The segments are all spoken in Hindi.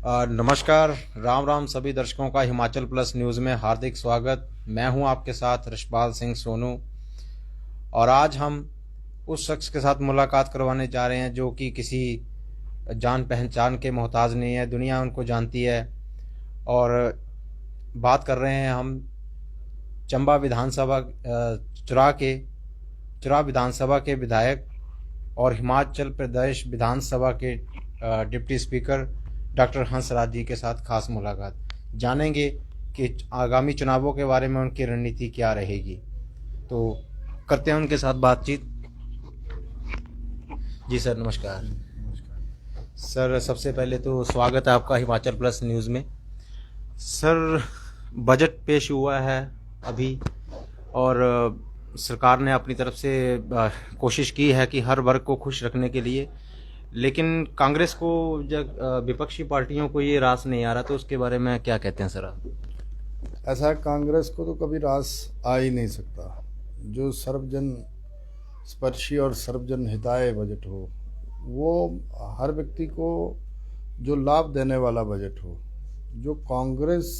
नमस्कार, राम राम सभी दर्शकों का हिमाचल प्लस न्यूज़ में हार्दिक स्वागत। मैं हूं आपके साथ ऋषपाल सिंह सोनू और आज हम उस शख्स के साथ मुलाकात करवाने जा रहे हैं जो कि किसी जान पहचान के मोहताज नहीं है, दुनिया उनको जानती है। और बात कर रहे हैं हम चंबा विधानसभा चुरा विधानसभा के विधायक और हिमाचल प्रदेश विधानसभा के deputy speaker doctor Hansraj ji के साथ खास मुलाकात। जानेंगे कि आगामी चुनावों के बारे में उनकी रणनीति क्या रहेगी। तो करते हैं उनके साथ बातचीत। जी सर, नमस्कार। सर, सबसे पहले तो स्वागत है आपका हिमाचल प्लस न्यूज़ में। सर, बजट पेश हुआ है अभी और सरकार ने अपनी तरफ से कोशिश की है कि हर वर्ग को खुश रखने के लिए, लेकिन कांग्रेस को जब विपक्षी पार्टियों को ये रास नहीं आ रहा, तो उसके बारे में क्या कहते हैं सर आप? ऐसा कांग्रेस को तो कभी रास आ ही नहीं सकता। जो सर्वजन स्पर्शी और सर्वजन हिताय बजट हो, वो हर व्यक्ति को जो लाभ देने वाला बजट हो, जो कांग्रेस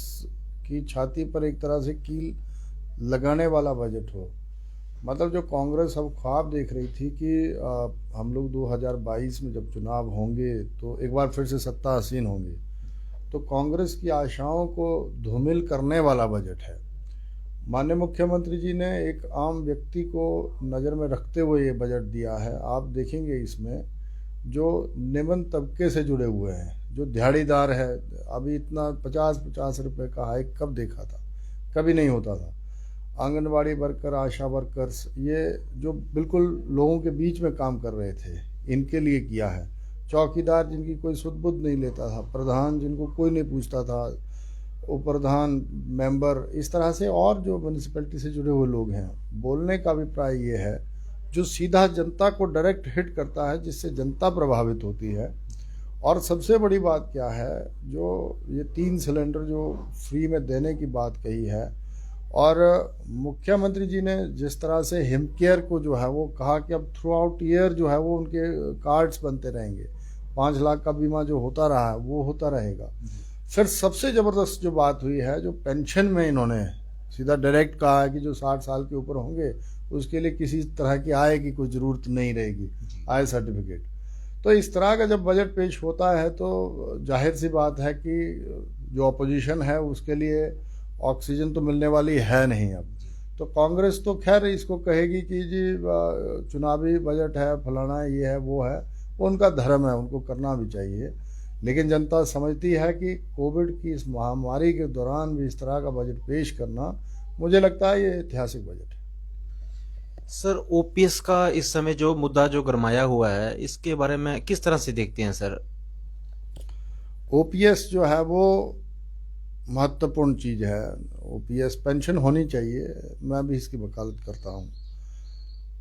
की छाती पर एक तरह से कील लगाने वाला बजट हो। मतलब जो कांग्रेस अब ख्वाब देख रही थी कि हम लोग 2022 में जब चुनाव होंगे तो एक बार फिर से सत्ता आसीन होंगे, तो कांग्रेस की आशाओं को धूमिल करने वाला बजट है। माननीय मुख्यमंत्री जी ने एक आम व्यक्ति को नज़र में रखते हुए ये बजट दिया है। आप देखेंगे इसमें जो निम्न तबके से जुड़े हुए हैं, जो दिहाड़ीदार है, अभी इतना 50-50 रुपये का हाइक कब देखा था? कभी नहीं होता था। आंगनवाड़ी वर्कर, आशा वर्कर्स, ये जो बिल्कुल लोगों के बीच में काम कर रहे थे, इनके लिए किया है। चौकीदार जिनकी कोई सुध बुध नहीं लेता था, प्रधान जिनको कोई नहीं पूछता था, उप प्रधान, मेंबर, इस तरह से और जो म्यूनिसिपैलिटी से जुड़े हुए लोग हैं। बोलने का अभिप्राय ये है जो सीधा जनता को डायरेक्ट हिट करता है, जिससे जनता प्रभावित होती है। और सबसे बड़ी बात क्या है, जो ये 3 सिलेंडर जो फ्री में देने की बात कही है, और मुख्यमंत्री जी ने जिस तरह से हिमकेयर को जो है वो कहा कि अब थ्रू आउट ईयर जो है वो उनके कार्ड्स बनते रहेंगे, 5 लाख का बीमा जो होता रहा है वो होता रहेगा। फिर सबसे ज़बरदस्त जो बात हुई है, जो पेंशन में इन्होंने सीधा डायरेक्ट कहा है कि जो 60 साल के ऊपर होंगे उसके लिए किसी तरह की आय की कोई ज़रूरत नहीं रहेगी, आय सर्टिफिकेट। तो इस तरह का जब बजट पेश होता है तो जाहिर सी बात है कि जो अपोजिशन है उसके लिए ऑक्सीजन तो मिलने वाली है नहीं। अब तो कांग्रेस तो खैर इसको कहेगी कि जी चुनावी बजट है, फलाना ये है वो है, वो उनका धर्म है, उनको करना भी चाहिए। लेकिन जनता समझती है कि कोविड की इस महामारी के दौरान भी इस तरह का बजट पेश करना, मुझे लगता है ये ऐतिहासिक बजट है। सर, ओपीएस का इस समय जो मुद्दा जो गरमाया हुआ है, इसके बारे में किस तरह से देखते हैं सर? ओपीएस जो है वो महत्वपूर्ण चीज़ है। ओपीएस पेंशन होनी चाहिए, मैं भी इसकी वकालत करता हूँ।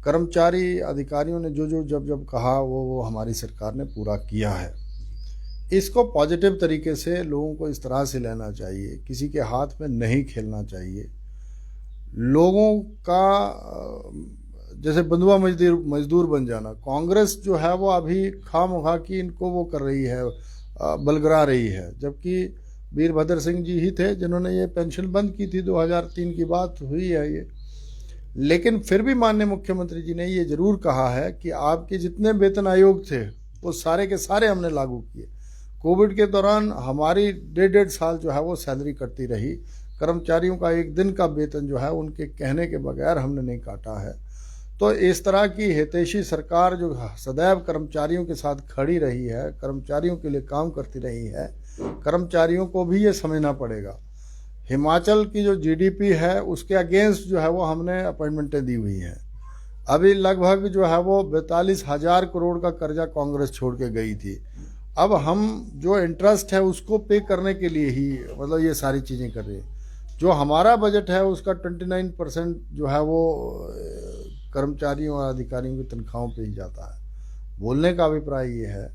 कर्मचारी अधिकारियों ने जो जो जब जब कहा वो हमारी सरकार ने पूरा किया है। इसको पॉजिटिव तरीके से लोगों को इस तरह से लेना चाहिए, किसी के हाथ में नहीं खेलना चाहिए। लोगों का जैसे बंधुआ मजदूर बन जाना, कांग्रेस जो है वो अभी खामखा की इनको वो कर रही है, बलगरा रही है। जबकि वीरभद्र सिंह जी ही थे जिन्होंने ये पेंशन बंद की थी, 2003 की बात हुई है ये। लेकिन फिर भी माननीय मुख्यमंत्री जी ने ये जरूर कहा है कि आपके जितने वेतन आयोग थे वो सारे के सारे हमने लागू किए। कोविड के दौरान हमारी 1.5 साल जो है वो सैलरी कटती रही। कर्मचारियों का एक दिन का वेतन जो है उनके कहने के बगैर हमने नहीं काटा है। तो इस तरह की हितैषी सरकार जो सदैव कर्मचारियों के साथ खड़ी रही है, कर्मचारियों के लिए काम करती रही है, कर्मचारियों को भी ये समझना पड़ेगा। हिमाचल की जो जीडीपी है उसके अगेंस्ट जो है वो हमने अपॉइंटमेंटें दी हुई हैं। अभी लगभग जो है वो 42,000 करोड़ का कर्जा कांग्रेस छोड़ के गई थी। अब हम जो इंटरेस्ट है उसको पे करने के लिए ही मतलब ये सारी चीज़ें कर रही है। जो हमारा बजट है उसका 29% जो है वो कर्मचारियों और अधिकारियों की तनख्वाहों पे ही जाता है। बोलने का अभिप्राय ये है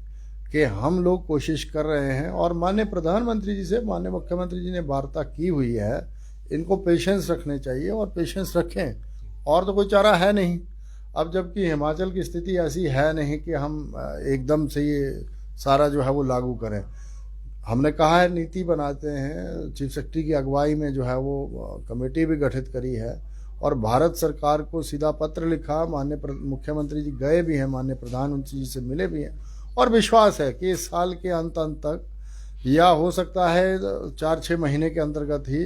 कि हम लोग कोशिश कर रहे हैं और माननीय प्रधानमंत्री जी से माननीय मुख्यमंत्री जी ने वार्ता की हुई है। इनको पेशेंस रखने चाहिए और पेशेंस रखें, और तो कोई चारा है नहीं। अब जबकि हिमाचल की स्थिति ऐसी है नहीं कि हम एकदम से ये सारा जो है वो लागू करें। हमने कहा है नीति बनाते हैं, चीफ सेक्रेटरी की अगुवाई में जो है वो कमेटी भी गठित करी है और भारत सरकार को सीधा पत्र लिखा। माननीय मुख्यमंत्री जी गए भी हैं, माननीय प्रधानमंत्री जी से मिले भी हैं और विश्वास है कि इस साल के अंत तक या हो सकता है 4-6 महीने के अंतर्गत ही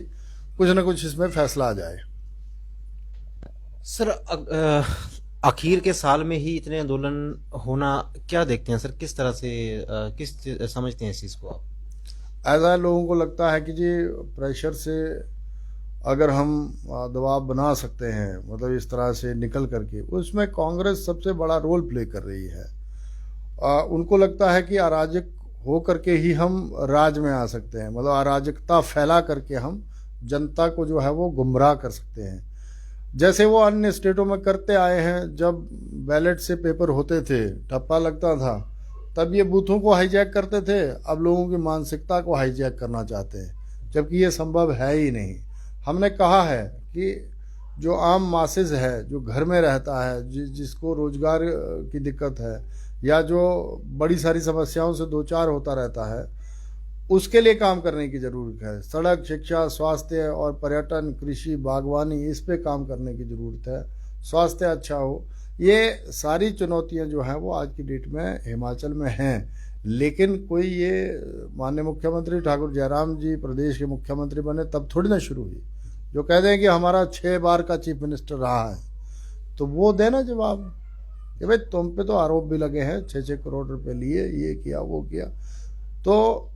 कुछ न कुछ इसमें फैसला आ जाए। सर आखिर के साल में ही इतने आंदोलन होना क्या देखते हैं सर, किस तरह से किस समझते हैं इस चीज़ को आप? ऐसा लोगों को लगता है कि जी प्रेशर से अगर हम दबाव बना सकते हैं, मतलब इस तरह से निकल करके, उसमें कांग्रेस सबसे बड़ा रोल प्ले कर रही है। उनको लगता है कि अराजक हो करके ही हम राज में आ सकते हैं, मतलब अराजकता फैला करके हम जनता को जो है वो गुमराह कर सकते हैं, जैसे वो अन्य स्टेटों में करते आए हैं। जब बैलेट से पेपर होते थे, ठप्पा लगता था, तब ये बूथों को हाईजैक करते थे। अब लोगों की मानसिकता को हाईजैक करना चाहते हैं, जबकि ये संभव है ही नहीं। हमने कहा है कि जो आम मासेज है, जो घर में रहता है, जिसको रोजगार की दिक्कत है या जो बड़ी सारी समस्याओं से दो चार होता रहता है, उसके लिए काम करने की ज़रूरत है। सड़क, शिक्षा, स्वास्थ्य और पर्यटन, कृषि, बागवानी, इस पे काम करने की ज़रूरत है। स्वास्थ्य अच्छा हो, ये सारी चुनौतियां जो हैं वो आज की डेट में हिमाचल में हैं। लेकिन कोई ये माननीय मुख्यमंत्री ठाकुर जयराम जी प्रदेश के मुख्यमंत्री बने तब थोड़ी ना शुरू हुई। जो कह दें कि हमारा 6 बार का चीफ मिनिस्टर रहा है, तो वो देना जवाब कि भाई तुम पे तो आरोप भी लगे हैं, 6-6 करोड़ रुपए लिए, ये किया वो किया। तो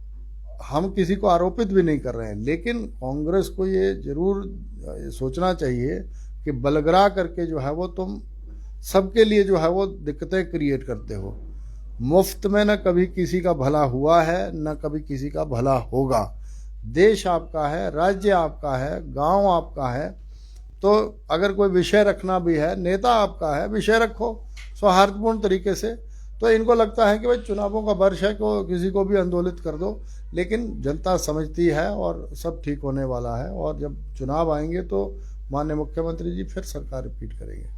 हम किसी को आरोपित भी नहीं कर रहे हैं, लेकिन कांग्रेस को ये जरूर सोचना चाहिए कि बलगरा करके जो है वो तुम सबके लिए जो है वो दिक्कतें क्रिएट करते हो। मुफ्त में न कभी किसी का भला हुआ है, न कभी किसी का भला होगा। देश आपका है, राज्य आपका है, गांव आपका है। तो अगर कोई विषय रखना भी है, नेता आपका है, विषय रखो सौहार्दपूर्ण तरीके से। तो इनको लगता है कि भाई चुनावों का वर्ष है, को किसी को भी आंदोलित कर दो, लेकिन जनता समझती है और सब ठीक होने वाला है। और जब चुनाव आएंगे तो माननीय मुख्यमंत्री जी फिर सरकार रिपीट करेंगे।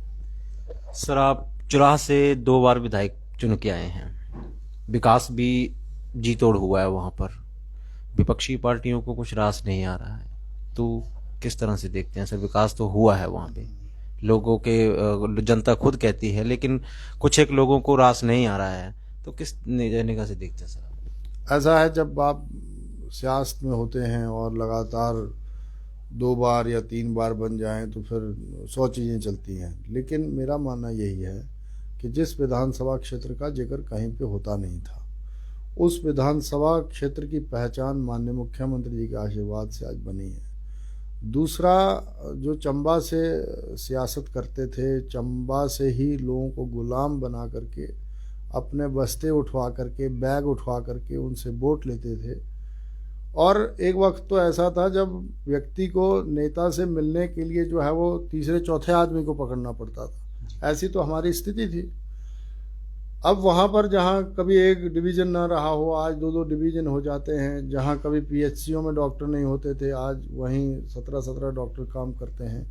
सर आप चुराह से 2 बार विधायक चुन के आए हैं, विकास भी जी तोड़ हुआ है वहाँ पर, विपक्षी पार्टियों को कुछ रास नहीं आ रहा है, तो किस तरह से देखते हैं सर? विकास तो हुआ है वहाँ पे, लोगों के जनता खुद कहती है, लेकिन कुछ एक लोगों को रास नहीं आ रहा है, तो किस निगाह से देखते हैं सर? ऐसा है, जब आप सियासत में होते हैं और लगातार 2 बार या 3 बार बन जाएं तो फिर 100 चीज़ें चलती हैं। लेकिन मेरा मानना यही है कि जिस विधानसभा क्षेत्र का जिक्र कहीं पे होता नहीं था, उस विधानसभा क्षेत्र की पहचान माननीय मुख्यमंत्री जी के आशीर्वाद से आज बनी है। दूसरा, जो चंबा से सियासत करते थे, चंबा से ही लोगों को गुलाम बना करके, अपने बस्ते उठवा करके, बैग उठवा करके उनसे वोट लेते थे। और एक वक्त तो ऐसा था जब व्यक्ति को नेता से मिलने के लिए जो है वो तीसरे चौथे आदमी को पकड़ना पड़ता था। ऐसी तो हमारी स्थिति थी। अब वहाँ पर जहाँ कभी एक डिवीज़न ना रहा हो, आज 2-2 डिवीज़न हो जाते हैं। जहाँ कभी पीएचसीओ में डॉक्टर नहीं होते थे, आज वहीं 17-17 डॉक्टर काम करते हैं।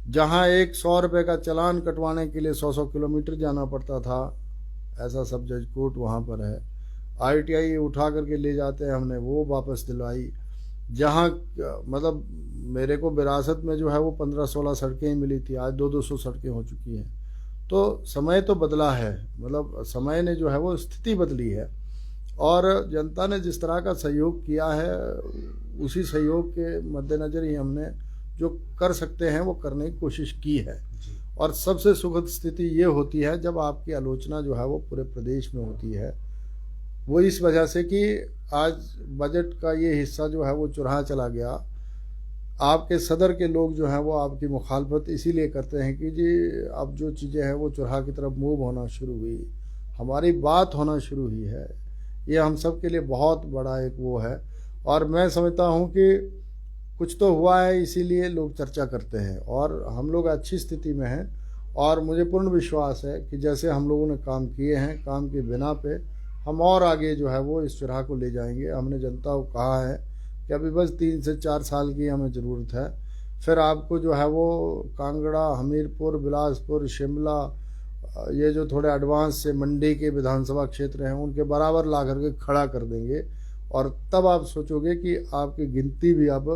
जहाँ एक 100 रुपये का चालान कटवाने के लिए 100-100 किलोमीटर जाना पड़ता था, ऐसा सब जज कोर्ट वहाँ पर है। ITI उठा करके ले जाते हैं, हमने वो वापस दिलवाई। जहाँ मतलब मेरे को विरासत में जो है वो 15-16 सड़कें ही मिली थी, आज 200-200 सड़कें हो चुकी हैं। तो समय तो बदला है, मतलब समय ने जो है वो स्थिति बदली है। और जनता ने जिस तरह का सहयोग किया है, उसी सहयोग के मद्देनज़र ही हमने जो कर सकते हैं वो करने की कोशिश की है। और सबसे सुखद स्थिति ये होती है जब आपकी आलोचना जो है वो पूरे प्रदेश में होती है। वो इस वजह से कि आज बजट का ये हिस्सा जो है वो चुराहा चला गया। आपके सदर के लोग जो हैं वो आपकी मुखालफत इसीलिए करते हैं कि जी अब जो चीज़ें हैं वो चुराहा की तरफ मूव होना शुरू हुई, हमारी बात होना शुरू हुई है। ये हम सब के लिए बहुत बड़ा एक वो है। और मैं समझता हूँ कि कुछ तो हुआ है, इसीलिए लोग चर्चा करते हैं और हम लोग अच्छी स्थिति में हैं। और मुझे पूर्ण विश्वास है कि जैसे हम लोगों ने काम किए हैं, काम की बिना पे हम और आगे जो है वो इस चुराह को ले जाएंगे। हमने जनता को कहा है कि अभी बस 3 से 4 साल की हमें ज़रूरत है, फिर आपको जो है वो कांगड़ा, हमीरपुर, बिलासपुर, शिमला, ये जो थोड़े एडवांस से मंडी के विधानसभा क्षेत्र हैं उनके बराबर ला करके खड़ा कर देंगे। और तब आप सोचोगे कि आपकी गिनती भी अब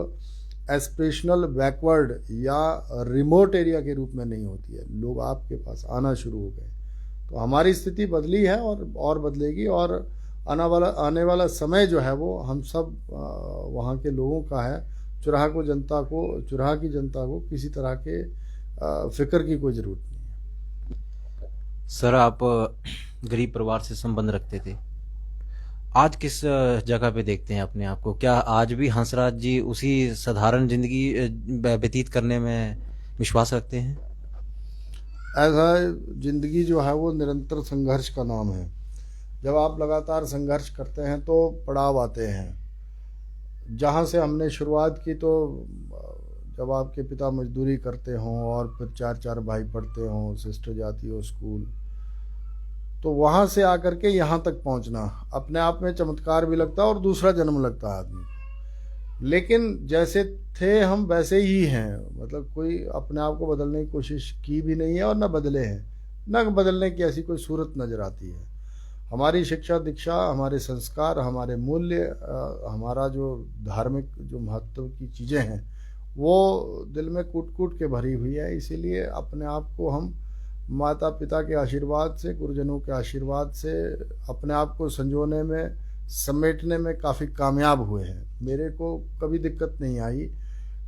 एस्पिरेशनल बैकवर्ड या रिमोट एरिया के रूप में नहीं होती है, लोग आपके पास आना शुरू हो गए। तो हमारी स्थिति बदली है और बदलेगी, और आने वाला समय जो है वो हम सब वहाँ के लोगों का है। चुराह की जनता को किसी तरह के फिक्र की कोई ज़रूरत नहीं है। सर, आप गरीब परिवार से संबंध रखते थे, आज किस जगह पे देखते हैं अपने आप को? क्या आज भी हंसराज जी उसी साधारण जिंदगी व्यतीत करने में विश्वास रखते हैं? ऐसा जिंदगी जो है वो निरंतर संघर्ष का नाम है। जब आप लगातार संघर्ष करते हैं तो पड़ाव आते हैं। जहाँ से हमने शुरुआत की, तो जब आपके पिता मजदूरी करते हों और फिर 4 भाई पढ़ते हों, सिस्टर जाती हो स्कूल, तो वहाँ से आकर के यहाँ तक पहुँचना अपने आप में चमत्कार भी लगता है और दूसरा जन्म लगता है आदमी को। लेकिन जैसे थे हम वैसे ही हैं, मतलब कोई अपने आप को बदलने की कोशिश की भी नहीं है और न बदले हैं, न बदलने की ऐसी कोई सूरत नज़र आती है। हमारी शिक्षा दीक्षा, हमारे संस्कार, हमारे मूल्य, हमारा जो धार्मिक जो महत्व की चीज़ें हैं वो दिल में कूट कूट के भरी हुई है। इसीलिए अपने आप को हम माता पिता के आशीर्वाद से, गुरुजनों के आशीर्वाद से अपने आप को संजोने में, समेटने में काफ़ी कामयाब हुए हैं। मेरे को कभी दिक्कत नहीं आई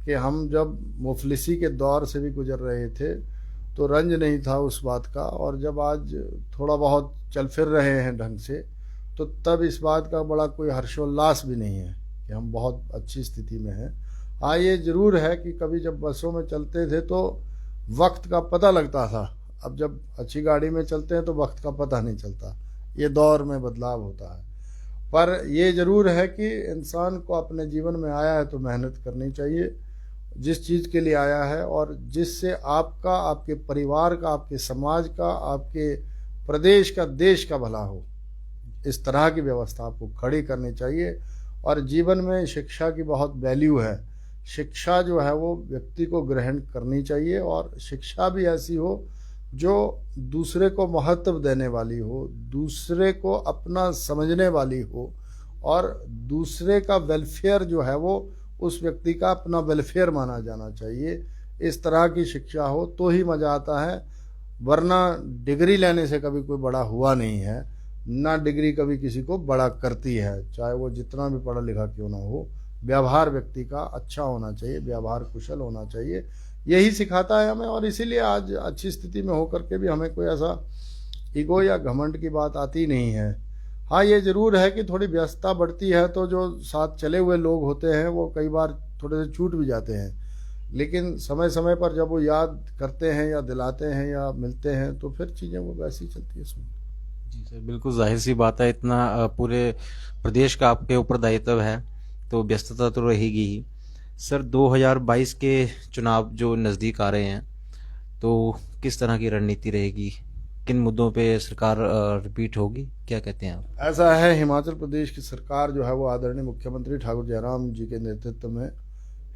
कि हम जब मुफलिसी के दौर से भी गुजर रहे थे तो रंज नहीं था उस बात का, और जब आज थोड़ा बहुत चल फिर रहे हैं ढंग से, तो तब इस बात का बड़ा कोई हर्षोल्लास भी नहीं है कि हम बहुत अच्छी स्थिति में हैं। हाँ, ये ज़रूर है कि कभी जब बसों में चलते थे तो वक्त का पता लगता था, अब जब अच्छी गाड़ी में चलते हैं तो वक्त का पता नहीं चलता। ये दौर में बदलाव होता है। पर ये ज़रूर है कि इंसान को अपने जीवन में आया है तो मेहनत करनी चाहिए जिस चीज़ के लिए आया है, और जिससे आपका, आपके परिवार का, आपके समाज का, आपके प्रदेश का, देश का भला हो, इस तरह की व्यवस्था आपको खड़ी करनी चाहिए। और जीवन में शिक्षा की बहुत वैल्यू है। शिक्षा जो है वो व्यक्ति को ग्रहण करनी चाहिए, और शिक्षा भी ऐसी हो जो दूसरे को महत्व देने वाली हो, दूसरे को अपना समझने वाली हो, और दूसरे का वेलफेयर जो है वो उस व्यक्ति का अपना वेलफेयर माना जाना चाहिए। इस तरह की शिक्षा हो तो ही मज़ा आता है, वरना डिग्री लेने से कभी कोई बड़ा हुआ नहीं है, ना डिग्री कभी किसी को बड़ा करती है, चाहे वो जितना भी पढ़ा लिखा क्यों ना हो। व्यवहार व्यक्ति का अच्छा होना चाहिए, व्यवहार कुशल होना चाहिए, यही सिखाता है हमें। और इसीलिए आज अच्छी स्थिति में होकर के भी हमें कोई ऐसा ईगो या घमंड की बात आती नहीं है। हाँ, ये ज़रूर है कि थोड़ी व्यस्तता बढ़ती है तो जो साथ चले हुए लोग होते हैं वो कई बार थोड़े से छूट भी जाते हैं, लेकिन समय समय पर जब वो याद करते हैं या दिलाते हैं या मिलते हैं तो फिर चीज़ें वो वैसी चलती है उसमें। जी सर, बिल्कुल जाहिर सी बात है, इतना पूरे प्रदेश का आपके ऊपर दायित्व है तो व्यस्तता तो रहेगी ही। सर, 2022 के चुनाव जो नज़दीक आ रहे हैं, तो किस तरह की रणनीति रहेगी? किन मुद्दों पे सरकार रिपीट होगी, क्या कहते हैं आप? ऐसा है, हिमाचल प्रदेश की सरकार जो है वो आदरणीय मुख्यमंत्री ठाकुर जयराम जी के नेतृत्व में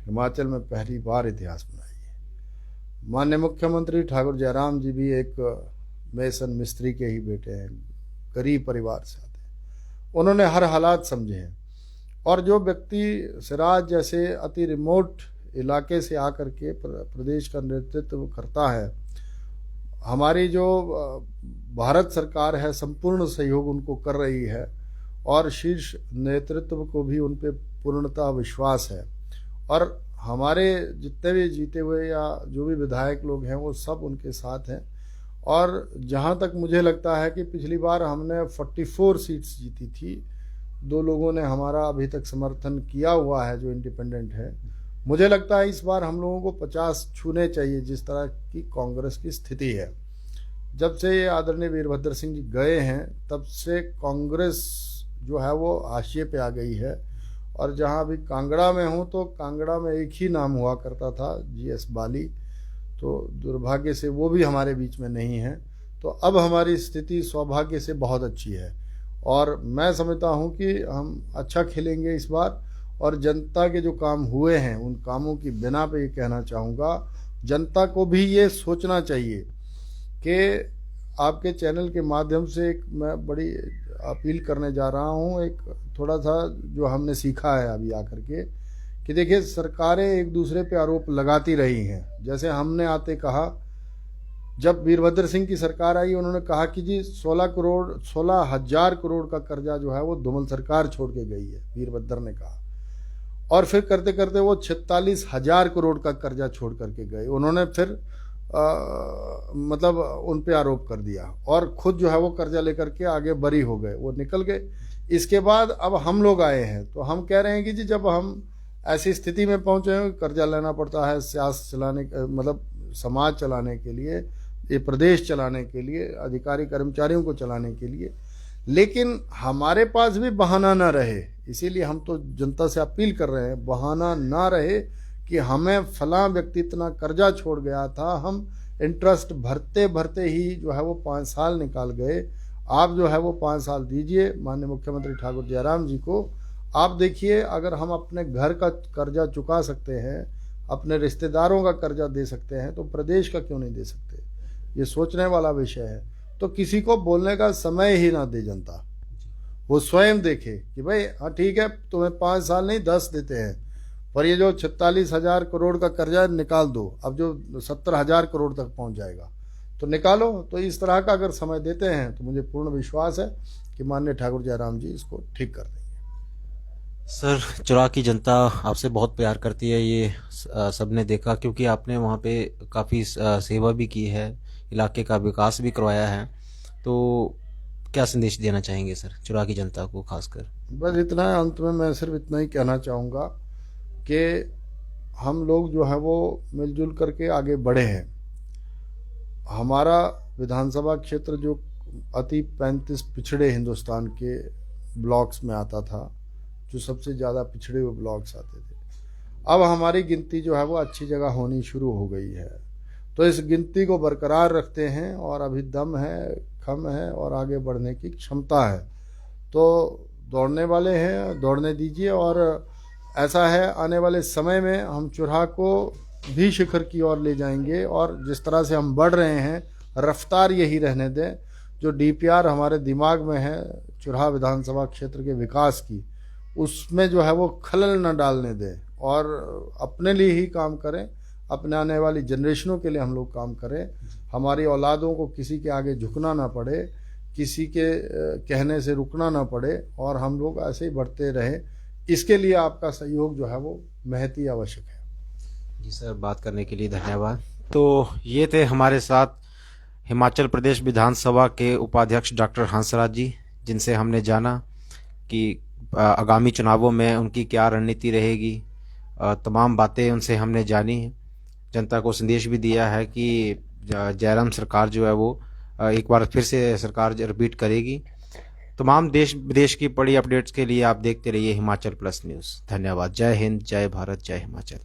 हिमाचल में पहली बार इतिहास बनाई है। माननीय मुख्यमंत्री ठाकुर जयराम जी भी एक मेसन मिस्त्री के ही बेटे हैं, गरीब परिवार से आते हैं। उन्होंने हर हालात समझे हैं, और जो व्यक्ति सिराज जैसे अति रिमोट इलाके से आकर के प्रदेश का नेतृत्व करता है, हमारी जो भारत सरकार है संपूर्ण सहयोग उनको कर रही है, और शीर्ष नेतृत्व को भी उन पे पूर्णतः विश्वास है। और हमारे जितने भी जीते हुए या जो भी विधायक लोग हैं वो सब उनके साथ हैं। और जहाँ तक मुझे लगता है कि पिछली बार हमने 44 सीट्स जीती थी, 2 लोगों ने हमारा अभी तक समर्थन किया हुआ है जो इंडिपेंडेंट है। मुझे लगता है इस बार हम लोगों को 50 छूने चाहिए, जिस तरह की कांग्रेस की स्थिति है। जब से ये आदरणीय वीरभद्र सिंह जी गए हैं तब से कांग्रेस जो है वो हाशिए पे आ गई है। और जहाँ अभी कांगड़ा में हूँ तो कांगड़ा में एक ही नाम हुआ करता था, GS बाली, तो दुर्भाग्य से वो भी हमारे बीच में नहीं है। तो अब हमारी स्थिति सौभाग्य से बहुत अच्छी है, और मैं समझता हूँ कि हम अच्छा खेलेंगे इस बार। और जनता के जो काम हुए हैं उन कामों की बिना पे ये कहना चाहूँगा, जनता को भी ये सोचना चाहिए कि आपके चैनल के माध्यम से एक मैं बड़ी अपील करने जा रहा हूँ, एक थोड़ा सा जो हमने सीखा है अभी आकर के, कि देखिए सरकारें एक दूसरे पे आरोप लगाती रही हैं। जैसे हमने आते कहा, जब वीरभद्र सिंह की सरकार आई उन्होंने कहा कि जी 16,000 करोड़ का कर्जा जो है वो धूमल सरकार छोड़ के गई है, वीरभद्र ने कहा। और फिर करते करते वो 46,000 करोड़ का कर्जा छोड़ करके गए। उन्होंने फिर मतलब उन पे आरोप कर दिया और खुद जो है वो कर्जा लेकर के आगे बरी हो गए, वो निकल गए। इसके बाद अब हम लोग आए हैं तो हम कह रहे हैं कि जी जब हम ऐसी स्थिति में पहुंचे हैं, कर्जा लेना पड़ता है सियासत चलाने, मतलब समाज चलाने के लिए, ये प्रदेश चलाने के लिए, अधिकारी कर्मचारियों को चलाने के लिए, लेकिन हमारे पास भी बहाना ना रहे। इसीलिए हम तो जनता से अपील कर रहे हैं, बहाना ना रहे कि हमें फलां व्यक्ति इतना कर्जा छोड़ गया था, हम इंटरेस्ट भरते भरते ही जो है वो 5 साल निकाल गए। आप जो है वो 5 साल दीजिए माननीय मुख्यमंत्री ठाकुर जयराम जी को। आप देखिए, अगर हम अपने घर का कर्जा चुका सकते हैं, अपने रिश्तेदारों का कर्जा दे सकते हैं, तो प्रदेश का क्यों नहीं दे सकते? ये सोचने वाला विषय है। तो किसी को बोलने का समय ही ना दे जनता, वो स्वयं देखे कि भाई हाँ ठीक है, तुम्हें 5 साल नहीं 10 देते हैं, पर ये जो 46,000 करोड़ का कर्जा निकाल दो, अब जो 70,000 करोड़ तक पहुंच जाएगा तो निकालो। तो इस तरह का अगर समय देते हैं तो मुझे पूर्ण विश्वास है कि माननीय ठाकुर जयराम जी इसको ठीक कर देंगे। सर, चुरा की जनता आपसे बहुत प्यार करती है, ये सबने देखा, क्योंकि आपने वहाँ पे काफ़ी सेवा भी की है, इलाके का विकास भी करवाया है। तो क्या संदेश देना चाहेंगे सर चुरा की जनता को खासकर? बस इतना है, अंत में मैं सिर्फ इतना ही कहना चाहूँगा कि हम लोग जो है वो मिलजुल करके आगे बढ़े हैं। हमारा विधानसभा क्षेत्र जो अति 35 पिछड़े हिंदुस्तान के ब्लॉक्स में आता था, जो सबसे ज़्यादा पिछड़े हुए ब्लॉक्स आते थे, अब हमारी गिनती जो है वो अच्छी जगह होनी शुरू हो गई है। तो इस गिनती को बरकरार रखते हैं और अभी दम है, खम है और आगे बढ़ने की क्षमता है। तो दौड़ने वाले हैं, दौड़ने दीजिए। और ऐसा है, आने वाले समय में हम चुराह को भी शिखर की ओर ले जाएंगे और जिस तरह से हम बढ़ रहे हैं रफ्तार यही रहने दें। जो डीपीआर हमारे दिमाग में है चुराह विधानसभा क्षेत्र के विकास की, उसमें जो है वो खलल न डालने दें और अपने लिए ही काम करें, अपने आने वाली जनरेशनों के लिए हम लोग काम करें। हमारी औलादों को किसी के आगे झुकना ना पड़े, किसी के कहने से रुकना ना पड़े और हम लोग ऐसे ही बढ़ते रहें। इसके लिए आपका सहयोग जो है वो महत ही आवश्यक है। जी सर, बात करने के लिए धन्यवाद। तो ये थे हमारे साथ हिमाचल प्रदेश विधानसभा के उपाध्यक्ष डॉक्टर हंसराज जी, जिनसे हमने जाना कि आगामी चुनावों में उनकी क्या रणनीति रहेगी। तमाम बातें उनसे हमने जानी हैं। जनता को संदेश भी दिया है कि जयराम सरकार जो है वो एक बार फिर से सरकार रिपीट करेगी। तमाम देश विदेश की बड़ी अपडेट्स के लिए आप देखते रहिए हिमाचल प्लस न्यूज़। धन्यवाद। जय हिंद, जय भारत, जय हिमाचल।